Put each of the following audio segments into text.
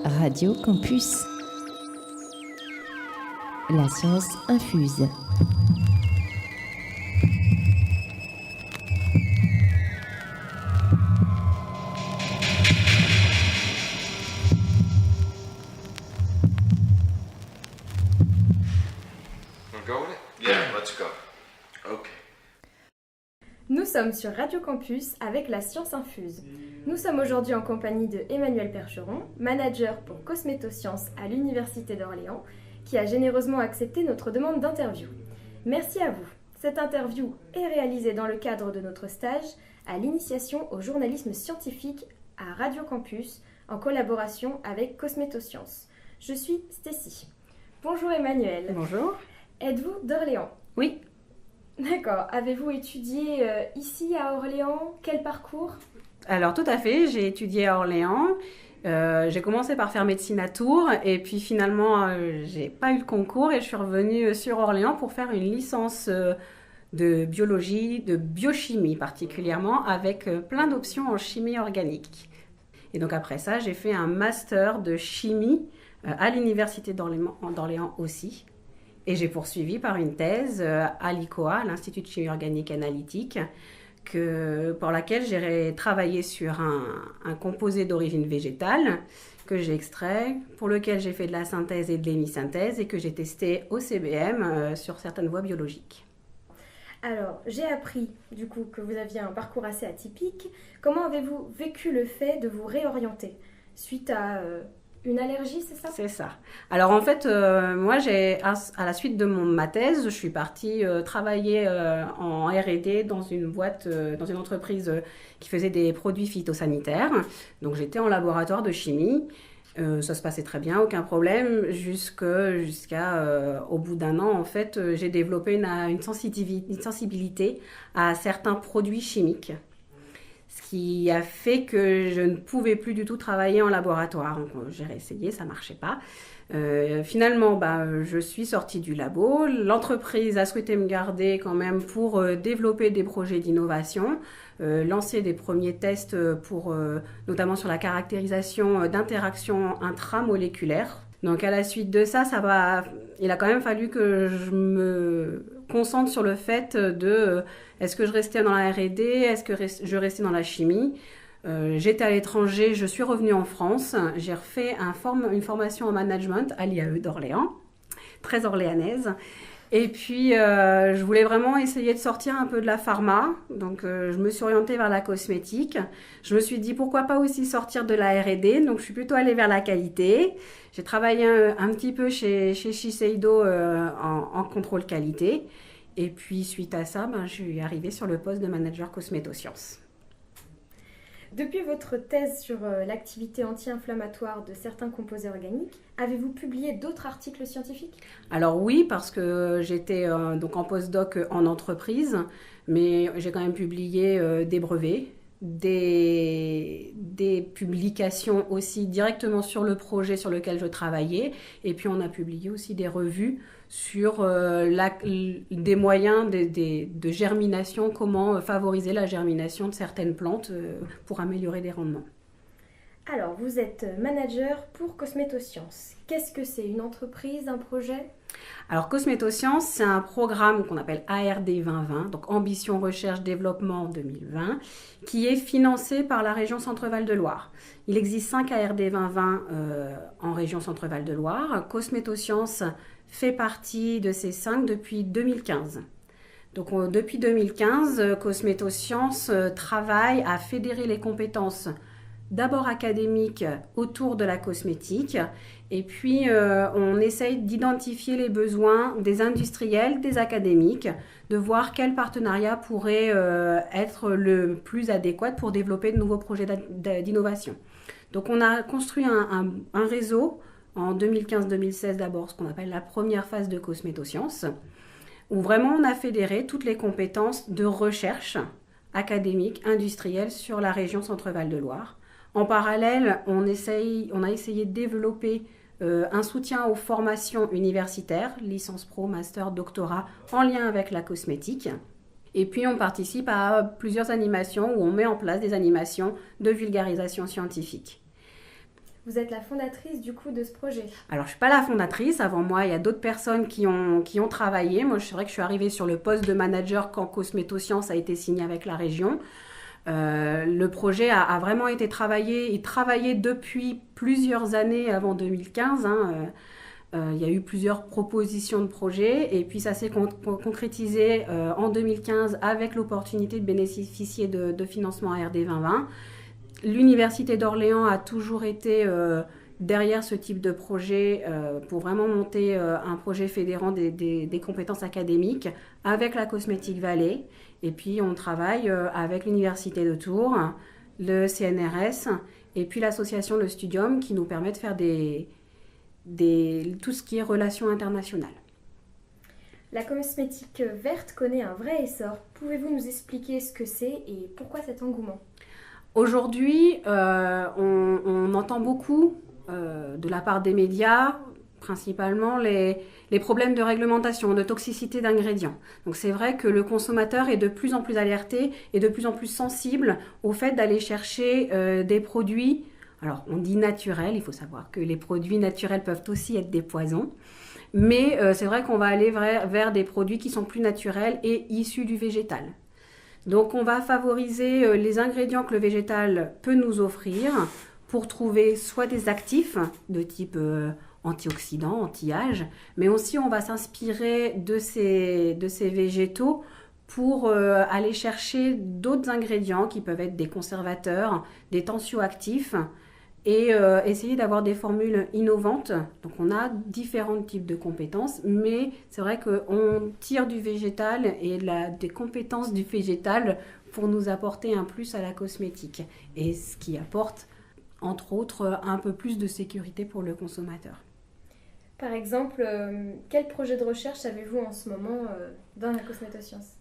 Radio Campus. La science infuse. Nous sommes sur Radio Campus avec la science infuse. Nous sommes aujourd'hui en compagnie de Emmanuel Percheron, manager pour Cosmétosciences à l'Université d'Orléans, qui a généreusement accepté notre demande d'interview. Merci à vous. Cette interview est réalisée dans le cadre de notre stage à l'initiation au journalisme scientifique à Radio Campus en collaboration avec Cosmétosciences. Je suis Stécie. Bonjour Emmanuel. Bonjour. Êtes-vous d'Orléans ? Oui. D'accord. Avez-vous étudié ici à Orléans ? Quel parcours ? Alors tout à fait, j'ai étudié à Orléans. J'ai commencé par faire médecine à Tours et puis finalement j'ai pas eu le concours et je suis revenue sur Orléans pour faire une licence de biologie, de biochimie particulièrement, avec plein d'options en chimie organique. Et donc après ça, j'ai fait un master de chimie à l'Université d'Orléans aussi. Et j'ai poursuivi par une thèse à l'ICOA, l'Institut de chimie organique analytique, pour laquelle j'ai travaillé sur un composé d'origine végétale que j'ai extrait, pour lequel j'ai fait de la synthèse et de l'hémisynthèse et que j'ai testé au CBM sur certaines voies biologiques. Alors, j'ai appris du coup que vous aviez un parcours assez atypique. Comment avez-vous vécu le fait de vous réorienter suite à une allergie, c'est ça ? C'est ça. Alors en fait, moi, à la suite de ma thèse, je suis partie travailler en R&D dans une boîte, dans une entreprise qui faisait des produits phytosanitaires. Donc j'étais en laboratoire de chimie. Ça se passait très bien, aucun problème, jusqu'à au bout d'un an, en fait, j'ai développé une sensibilité à certains produits chimiques. Ce qui a fait que je ne pouvais plus du tout travailler en laboratoire. Donc, j'ai réessayé, ça ne marchait pas. Finalement, je suis sortie du labo. L'entreprise a souhaité me garder quand même pour développer des projets d'innovation, lancer des premiers tests notamment sur la caractérisation d'interactions intramoléculaires. Donc à la suite de ça, il a quand même fallu que je me concentre sur le fait de est-ce que je restais dans la R&D, est-ce que je restais dans la chimie. J'étais à l'étranger, je suis revenue en France, j'ai refait une formation en management à l'IAE d'Orléans, très orléanaise. Et puis, je voulais vraiment essayer de sortir un peu de la pharma. Donc, je me suis orientée vers la cosmétique. Je me suis dit, pourquoi pas aussi sortir de la R&D. Donc, je suis plutôt allée vers la qualité. J'ai travaillé un petit peu chez Shiseido en contrôle qualité. Et puis, suite à ça, je suis arrivée sur le poste de manager Cosmétosciences. Depuis votre thèse sur l'activité anti-inflammatoire de certains composés organiques, avez-vous publié d'autres articles scientifiques ? Alors oui, parce que j'étais donc en postdoc en entreprise, mais j'ai quand même publié des brevets, des publications aussi directement sur le projet sur lequel je travaillais, et puis on a publié aussi des revues sur des moyens de germination, comment favoriser la germination de certaines plantes pour améliorer les rendements. Alors, vous êtes manager pour Cosmétosciences. Qu'est-ce que c'est ? Une entreprise, un projet ? Alors, Cosmétosciences, c'est un programme qu'on appelle ARD 2020, donc Ambition Recherche Développement 2020, qui est financé par la région Centre-Val de Loire. Il existe 5 ARD 2020 en région Centre-Val de Loire. Cosmétosciences fait partie de ces 5 depuis 2015. Donc, depuis 2015, Cosmétosciences travaille à fédérer les compétences d'abord académiques autour de la cosmétique et puis on essaye d'identifier les besoins des industriels, des académiques, de voir quel partenariat pourrait être le plus adéquat pour développer de nouveaux projets d'innovation. Donc on a construit un réseau en 2015-2016 d'abord, ce qu'on appelle la première phase de Cosmétosciences, où vraiment on a fédéré toutes les compétences de recherche académique, industrielle sur la région Centre-Val de Loire. En parallèle, on a essayé de développer un soutien aux formations universitaires, licence pro, master, doctorat, en lien avec la cosmétique. Et puis, on participe à plusieurs animations où on met en place des animations de vulgarisation scientifique. Vous êtes la fondatrice du coup de ce projet. Alors, je ne suis pas la fondatrice. Avant moi, il y a d'autres personnes qui ont travaillé. Moi, c'est vrai que je suis arrivée sur le poste de manager quand Cosmétosciences a été signé avec la région. Le projet a vraiment été travaillé. Il travaillait depuis plusieurs années avant 2015. Il y a eu plusieurs propositions de projet et puis ça s'est concrétisé en 2015 avec l'opportunité de bénéficier de financement ARD 2020. L'Université d'Orléans a toujours été derrière ce type de projet pour vraiment monter un projet fédérant des compétences académiques avec la Cosmetic Valley. Et puis on travaille avec l'Université de Tours, le CNRS et puis l'association Le Studium qui nous permet de faire tout ce qui est relations internationales. La cosmétique verte connaît un vrai essor. Pouvez-vous nous expliquer ce que c'est et pourquoi cet engouement ? Aujourd'hui, on entend beaucoup de la part des médias, principalement les problèmes de réglementation, de toxicité d'ingrédients. Donc c'est vrai que le consommateur est de plus en plus alerté et de plus en plus sensible au fait d'aller chercher des produits. Alors on dit naturels, il faut savoir que les produits naturels peuvent aussi être des poisons. Mais c'est vrai qu'on va aller vers des produits qui sont plus naturels et issus du végétal. Donc on va favoriser les ingrédients que le végétal peut nous offrir pour trouver soit des actifs de type antioxydants, anti-âge, mais aussi on va s'inspirer de ces végétaux pour aller chercher d'autres ingrédients qui peuvent être des conservateurs, des tensioactifs et essayer d'avoir des formules innovantes. Donc on a différents types de compétences, mais c'est vrai qu'on tire du végétal et des compétences du végétal pour nous apporter un plus à la cosmétique. Et ce qui apporte, entre autres, un peu plus de sécurité pour le consommateur. Par exemple, quel projet de recherche avez-vous en ce moment dans la Cosmétosciences ?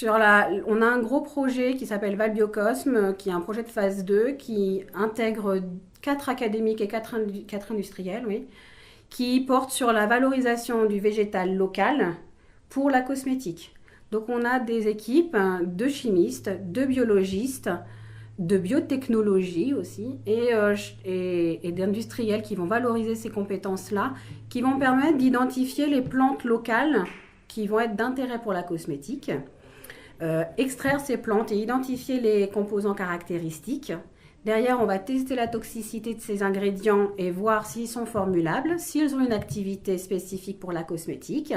On a un gros projet qui s'appelle Valbiocosme, qui est un projet de phase 2 qui intègre 4 académiques et 4 industriels, oui, qui porte sur la valorisation du végétal local pour la cosmétique. Donc on a des équipes de chimistes, de biologistes, de biotechnologie aussi et d'industriels qui vont valoriser ces compétences-là, qui vont permettre d'identifier les plantes locales qui vont être d'intérêt pour la cosmétique. Extraire ces plantes et identifier les composants caractéristiques. Derrière, on va tester la toxicité de ces ingrédients et voir s'ils sont formulables, s'ils ont une activité spécifique pour la cosmétique.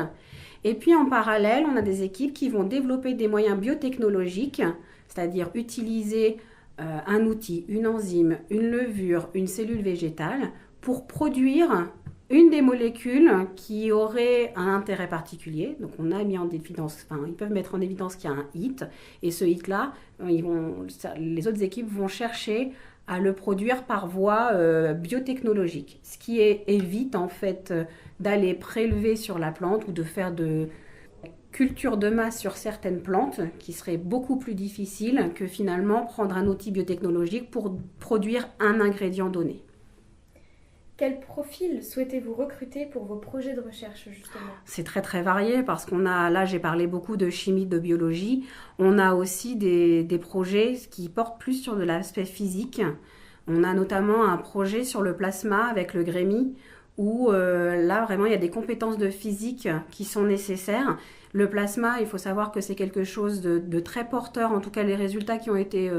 Et puis en parallèle, on a des équipes qui vont développer des moyens biotechnologiques, c'est-à-dire utiliser un outil, une enzyme, une levure, une cellule végétale pour produire une des molécules qui aurait un intérêt particulier. Donc on a mis en évidence, ils peuvent mettre en évidence qu'il y a un hit, et ce hit-là, les autres équipes vont chercher à le produire par voie biotechnologique, ce qui évite en fait d'aller prélever sur la plante ou de faire de culture de masse sur certaines plantes qui serait beaucoup plus difficile que finalement prendre un outil biotechnologique pour produire un ingrédient donné. Quel profil souhaitez-vous recruter pour vos projets de recherche, justement ? C'est très très varié parce qu'on a, là j'ai parlé beaucoup de chimie, de biologie, on a aussi des projets qui portent plus sur de l'aspect physique. On a notamment un projet sur le plasma avec le Grémy où là vraiment il y a des compétences de physique qui sont nécessaires. Le plasma, il faut savoir que c'est quelque chose de très porteur, en tout cas les résultats qui ont été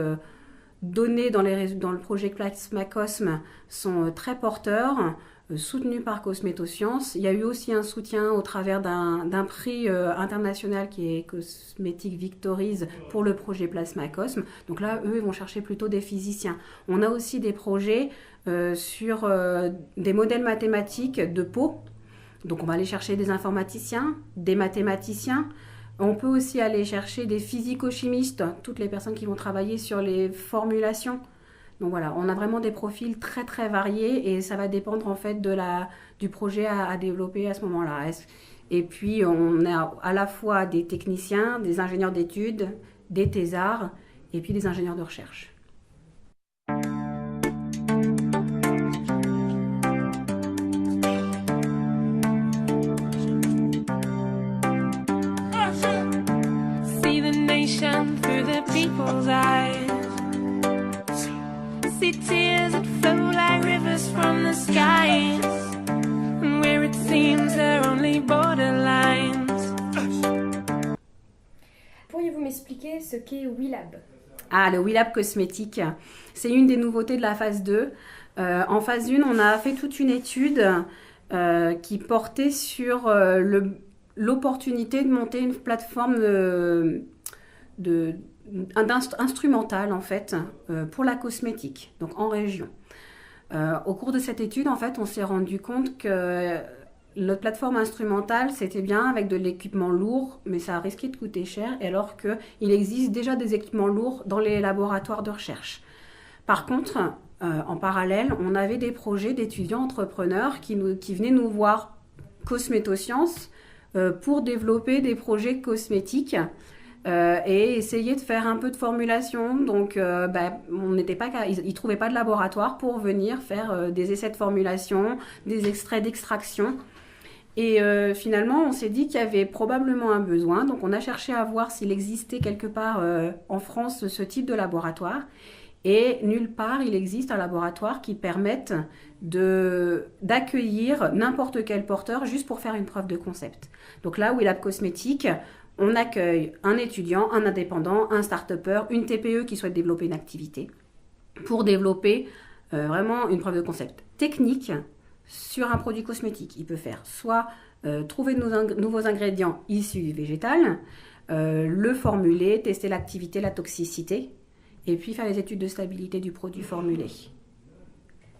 donnés dans le projet Plasmacosme sont très porteurs, soutenus par Cosmétosciences. Il y a eu aussi un soutien au travers d'un prix international qui est Cosmetic Victories pour le projet Plasmacosme. Donc là, eux, ils vont chercher plutôt des physiciens. On a aussi des projets sur des modèles mathématiques de peau. Donc on va aller chercher des informaticiens, des mathématiciens. On peut aussi aller chercher des physico-chimistes, toutes les personnes qui vont travailler sur les formulations. Donc voilà, on a vraiment des profils très très variés et ça va dépendre en fait du projet à développer à ce moment-là. Et puis on a à la fois des techniciens, des ingénieurs d'études, des thésards et puis des ingénieurs de recherche. Through the people's eyes, see tears that flow like rivers ce qu'est WeLab? Ah, le WeLab cosmétique, c'est une des nouveautés de la phase 2. En phase 1, on a fait toute une étude qui portait sur l'opportunité de monter une plateforme instrumentale en fait, pour la cosmétique, donc en région. Au cours de cette étude, en fait, on s'est rendu compte que notre plateforme instrumentale, c'était bien avec de l'équipement lourd, mais ça a risqué de coûter cher, alors qu'il existe déjà des équipements lourds dans les laboratoires de recherche. Par contre, en parallèle, on avait des projets d'étudiants entrepreneurs qui venaient nous voir Cosmétosciences pour développer des projets cosmétiques et essayer de faire un peu de formulation. Donc, ils ne trouvaient pas de laboratoire pour venir faire des essais de formulation, des extraits d'extraction. Et finalement, on s'est dit qu'il y avait probablement un besoin. Donc, on a cherché à voir s'il existait quelque part en France ce type de laboratoire. Et nulle part, il existe un laboratoire qui permette d'accueillir n'importe quel porteur juste pour faire une preuve de concept. Donc là, WeLab Cosmétique, on accueille un étudiant, un indépendant, un start-upper, une TPE qui souhaite développer une activité pour développer vraiment une preuve de concept technique sur un produit cosmétique. Il peut faire soit trouver de nouveaux ingrédients issus du végétal, le formuler, tester l'activité, la toxicité, et puis faire les études de stabilité du produit formulé.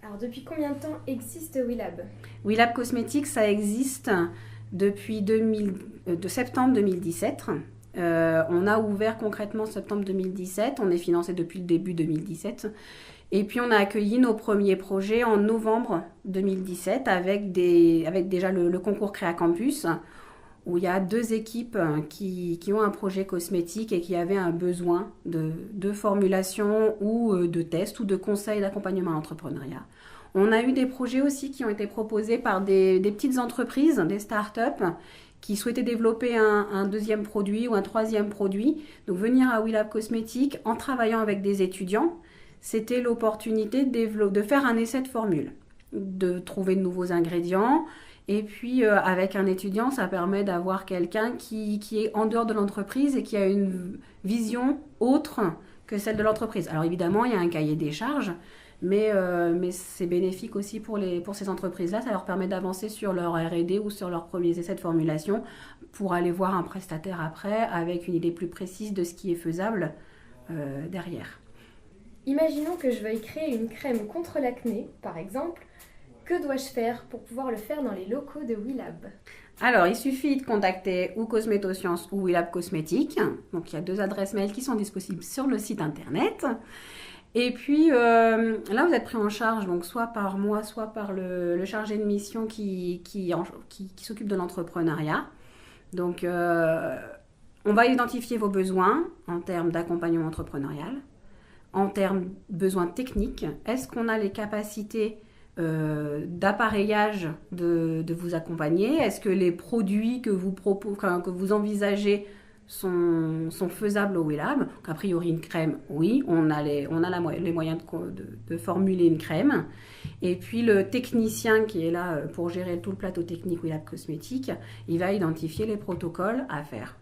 Alors, depuis combien de temps existe WeLab? WeLab Cosmétique, ça existe depuis de septembre 2017. On a ouvert concrètement septembre 2017. On est financé depuis le début 2017. Et puis, on a accueilli nos premiers projets en novembre 2017 avec déjà le concours Créa Campus, où il y a 2 équipes qui ont un projet cosmétique et qui avaient un besoin de formulation ou de test ou de conseils d'accompagnement à l'entrepreneuriat. On a eu des projets aussi qui ont été proposés par des petites entreprises, des startups, qui souhaitaient développer un deuxième produit ou un troisième produit. Donc venir à WeLab Cosmétique en travaillant avec des étudiants, c'était l'opportunité de faire un essai de formule, de trouver de nouveaux ingrédients. Et puis, avec un étudiant, ça permet d'avoir quelqu'un qui est en dehors de l'entreprise et qui a une vision autre que celle de l'entreprise. Alors évidemment, il y a un cahier des charges, mais c'est bénéfique aussi pour ces entreprises-là. Ça leur permet d'avancer sur leur R&D ou sur leurs premiers essais de formulation pour aller voir un prestataire après avec une idée plus précise de ce qui est faisable derrière. Imaginons que je veuille créer une crème contre l'acné, par exemple. Que dois-je faire pour pouvoir le faire dans les locaux de WeLab? Alors, il suffit de contacter ou Cosmétosciences ou WeLab Cosmétique. Donc, il y a 2 adresses mail qui sont disponibles sur le site internet. Et puis, là, vous êtes pris en charge, donc soit par moi, soit par le chargé de mission qui s'occupe de l'entrepreneuriat. Donc, on va identifier vos besoins en termes d'accompagnement entrepreneurial, en termes de besoins techniques. Est-ce qu'on a les capacités d'appareillage de vous accompagner? Est-ce que les produits que vous envisagez sont faisables au WeLab? Donc, a priori, une crème, oui, on a les moyens de formuler une crème. Et puis le technicien qui est là pour gérer tout le plateau technique WeLab Cosmétique, il va identifier les protocoles à faire.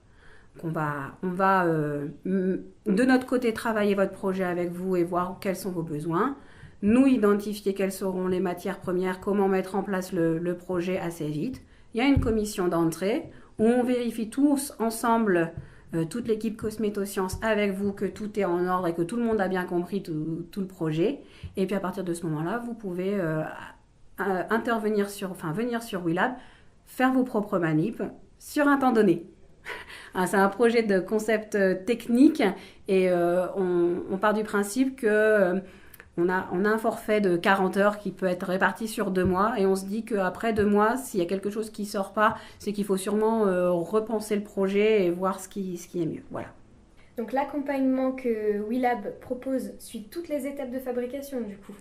On va de notre côté travailler votre projet avec vous et voir quels sont vos besoins. Nous identifier quelles seront les matières premières, comment mettre en place le projet assez vite. Il y a une commission d'entrée où on vérifie tous ensemble, toute l'équipe Cosmétosciences avec vous, que tout est en ordre et que tout le monde a bien compris tout le projet. Et puis à partir de ce moment-là, vous pouvez venir sur WeLab, faire vos propres manips sur un temps donné. C'est un projet de concept technique et on part du principe que on a un forfait de 40 heures qui peut être réparti sur 2 mois et on se dit qu'après 2 mois, s'il y a quelque chose qui ne sort pas, c'est qu'il faut sûrement repenser le projet et voir ce qui est mieux. Voilà. Donc l'accompagnement que WeLab propose suit toutes les étapes de fabrication du coup?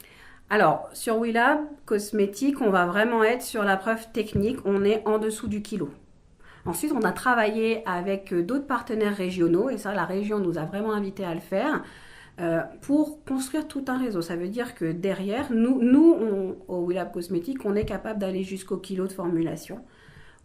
Alors, sur WeLab Cosmétique, on va vraiment être sur la preuve technique, on est en dessous du kilo. Ensuite, on a travaillé avec d'autres partenaires régionaux et ça, la région nous a vraiment invités à le faire. Pour construire tout un réseau. Ça veut dire que derrière, nous au WeLab Cosmétique, on est capable d'aller jusqu'au kilo de formulation.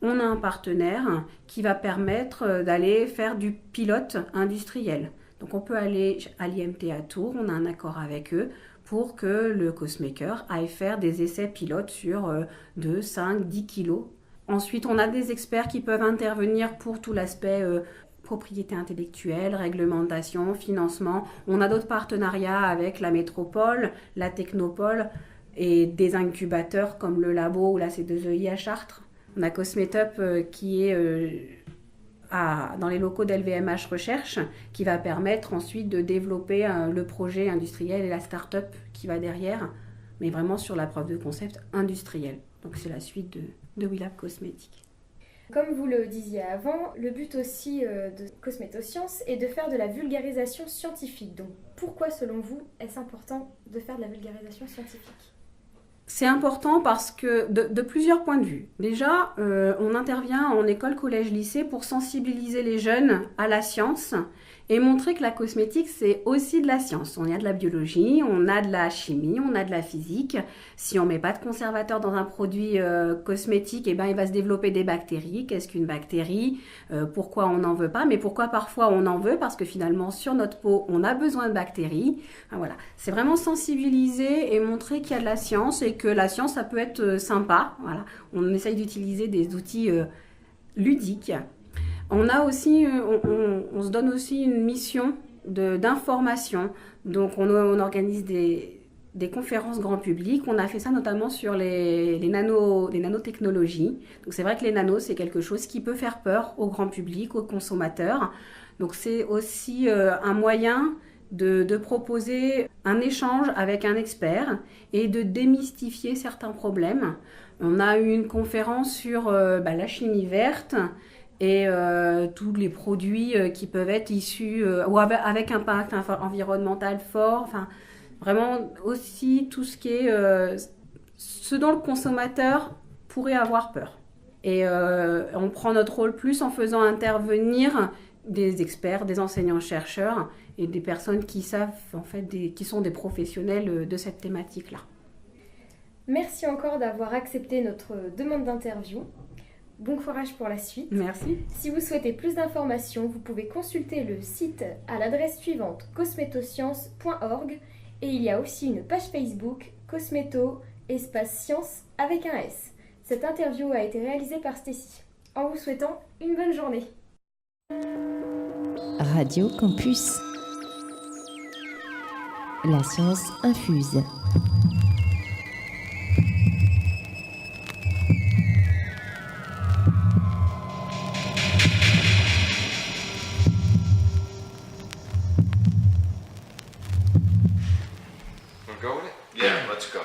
On a un partenaire qui va permettre d'aller faire du pilote industriel. Donc on peut aller à l'IMT à Tours, on a un accord avec eux pour que le cosmaker aille faire des essais pilotes sur 2, 5, 10 kilos. Ensuite, on a des experts qui peuvent intervenir pour tout l'aspect propriété intellectuelle, réglementation, financement. On a d'autres partenariats avec la métropole, la technopole et des incubateurs comme le labo ou la C2EI à Chartres. On a Cosmetup qui est dans les locaux d'LVMH Recherche, qui va permettre ensuite de développer le projet industriel et la start-up qui va derrière, mais vraiment sur la preuve de concept industriel. Donc c'est la suite de WeLab Cosmétiques. Comme vous le disiez avant, le but aussi de Cosmétosciences est de faire de la vulgarisation scientifique. Donc pourquoi, selon vous, est-ce important de faire de la vulgarisation scientifique ? C'est important parce que, de plusieurs points de vue. Déjà, on intervient en école, collège, lycée pour sensibiliser les jeunes à la science et montrer que la cosmétique, c'est aussi de la science. On a de la biologie, on a de la chimie, on a de la physique. Si on ne met pas de conservateur dans un produit cosmétique, eh ben, il va se développer des bactéries. Qu'est-ce qu'une bactérie ? Pourquoi on n'en veut pas ? Mais pourquoi parfois on en veut ? Parce que finalement, sur notre peau, on a besoin de bactéries. Enfin, voilà. C'est vraiment sensibiliser et montrer qu'il y a de la science et que la science, ça peut être sympa. Voilà. On essaye d'utiliser des outils ludiques. On a aussi, on se donne aussi une mission d'information. Donc, on organise des conférences grand public. On a fait ça notamment sur les nanotechnologies. Donc, c'est vrai que les nanos, c'est quelque chose qui peut faire peur au grand public, aux consommateurs. Donc, c'est aussi un moyen de proposer un échange avec un expert et de démystifier certains problèmes. On a eu une conférence sur la chimie verte et tous les produits qui peuvent être issus ou avec un impact environnemental fort. Enfin, vraiment aussi tout ce qui est ce dont le consommateur pourrait avoir peur. Et on prend notre rôle plus en faisant intervenir des experts, des enseignants-chercheurs et des personnes qui savent, en fait, qui sont des professionnels de cette thématique-là. Merci encore d'avoir accepté notre demande d'interview. Bon courage pour la suite. Merci. Si vous souhaitez plus d'informations, vous pouvez consulter le site à l'adresse suivante cosmetosciences.org et il y a aussi une page Facebook Cosmeto espace science avec un S. Cette interview a été réalisée par Stécie. En vous souhaitant une bonne journée. Radio Campus. La science infuse. Wanna go with it? Yeah, let's go.